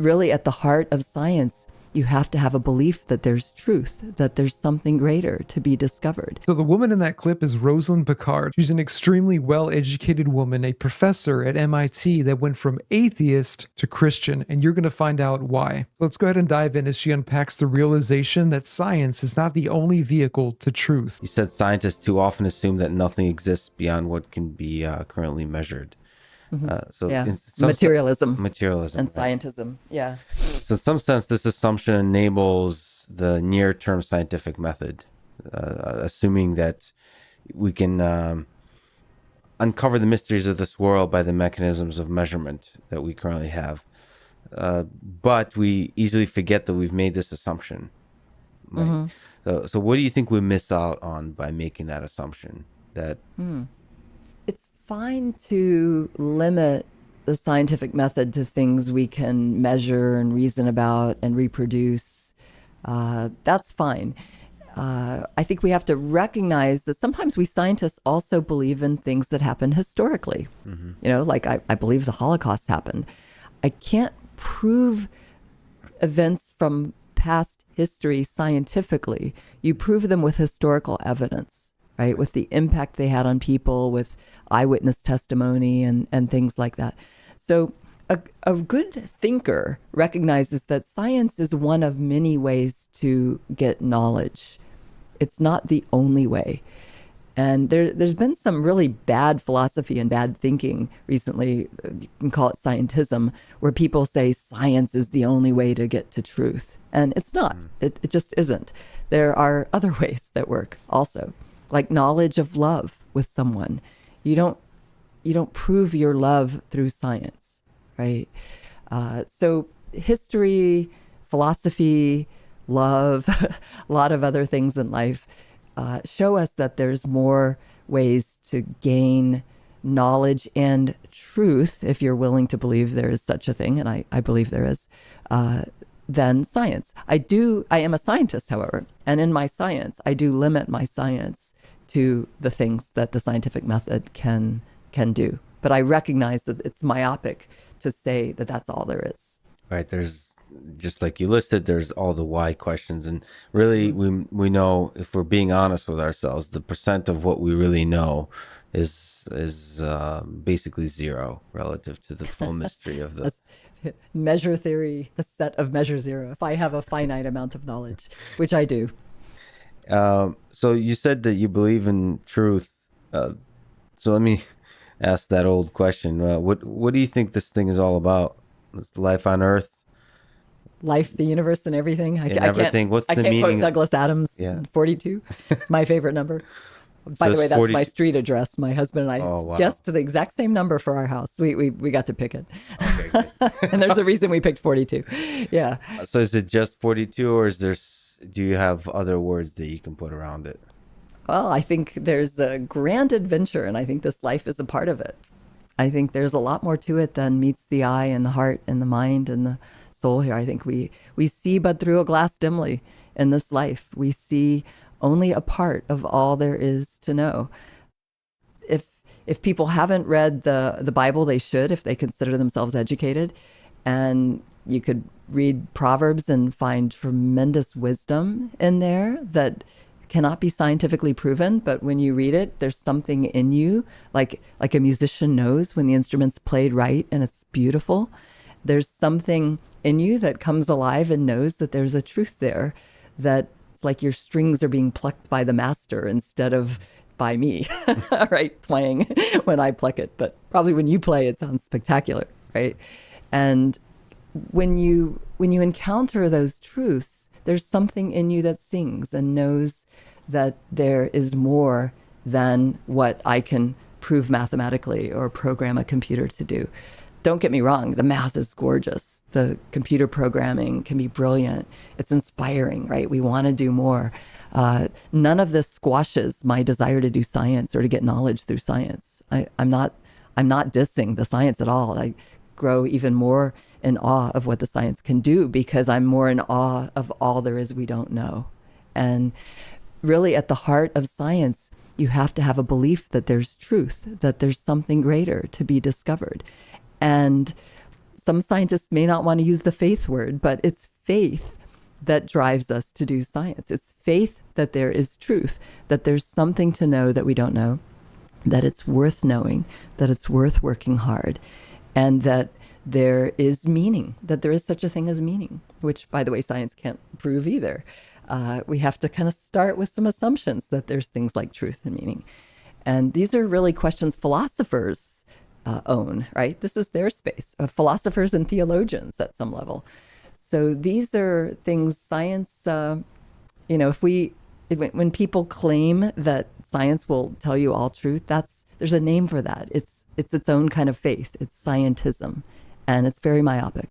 really at the heart of science, you have to have a belief that there's truth, that there's something greater to be discovered. So the woman in that clip is Rosalind Picard. She's an extremely well-educated woman, a professor at MIT that went from atheist to Christian, and you're going to find out why. So let's go ahead and dive in as she unpacks the realization that science is not the only vehicle to truth. You said scientists too often assume that nothing exists beyond what can be currently measured. Materialism and right. scientism. Yeah. So in some sense, this assumption enables the near-term scientific method, assuming that we can uncover the mysteries of this world by the mechanisms of measurement that we currently have. But we easily forget that we've made this assumption. Right? Mm-hmm. So what do you think we miss out on by making that assumption? It's fine to limit the scientific method to things we can measure and reason about and reproduce. That's fine. I think we have to recognize that sometimes we scientists also believe in things that happen historically. Mm-hmm. You know, like I believe the Holocaust happened. I can't prove events from past history scientifically. You prove them with historical evidence, right? With the impact they had on people, with eyewitness testimony and things like that. So a good thinker recognizes that science is one of many ways to get knowledge. It's not the only way. And there's been some really bad philosophy and bad thinking recently, you can call it scientism, where people say science is the only way to get to truth. And it's not. It just isn't. There are other ways that work also, like knowledge of love with someone. You don't prove your love through science, right? So history, philosophy, love, a lot of other things in life show us that there's more ways to gain knowledge and truth, if you're willing to believe there is such a thing, and I believe there is, than science. I am a scientist, however, and in my science, I do limit my science to the things that the scientific method can do. But I recognize that it's myopic to say that that's all there is. Right. There's, just like you listed, there's all the why questions. And really, we know, if we're being honest with ourselves, the percent of what we really know is basically zero relative to the full mystery of the measure theory, the set of measure zero. If I have a finite amount of knowledge, which I do. So you said that you believe in truth. So let me ask that old question. What do you think this thing is all about? It's life on Earth? Life, the universe, and everything. I can't quote Douglas Adams, 42. It's my favorite number. By the way, that's my street address. My husband and I guessed the exact same number for our house. We got to pick it. Okay, and there's a reason we picked 42. Yeah. So is it just 42, or do you have other words that you can put around it? Well, I think there's a grand adventure, and I think this life is a part of it. I think there's a lot more to it than meets the eye and the heart and the mind and the soul here. I think we see but through a glass dimly in this life. We see only a part of all there is to know. If people haven't read the Bible, they should, if they consider themselves educated. And you could read Proverbs and find tremendous wisdom in there that cannot be scientifically proven, but when you read it, there's something in you, like a musician knows when the instrument's played right and it's beautiful. There's something in you that comes alive and knows that there's a truth there, that it's like your strings are being plucked by the master instead of by me, right? Playing when I pluck it, but probably when you play, it sounds spectacular, right? And when you encounter those truths, there's something in you that sings and knows that there is more than what I can prove mathematically or program a computer to do. Don't get me wrong, the math is gorgeous. The computer programming can be brilliant. It's inspiring, right? We want to do more. None of this squashes my desire to do science or to get knowledge through science. I'm not dissing the science at all. I grow even more in awe of what the science can do because I'm more in awe of all there is we don't know. And really at the heart of science, you have to have a belief that there's truth, that there's something greater to be discovered. And some scientists may not want to use the faith word, but it's faith that drives us to do science. It's faith that there is truth, that there's something to know that we don't know, that it's worth knowing, that it's worth working hard, and that there is meaning, that there is such a thing as meaning, which, by the way, science can't prove either. We have to kind of start with some assumptions that there's things like truth and meaning. And these are really questions philosophers own, right? This is their space, philosophers and theologians at some level. So these are things science, when people claim that science will tell you all truth, there's a name for that. It's its own kind of faith. It's scientism, and it's very myopic.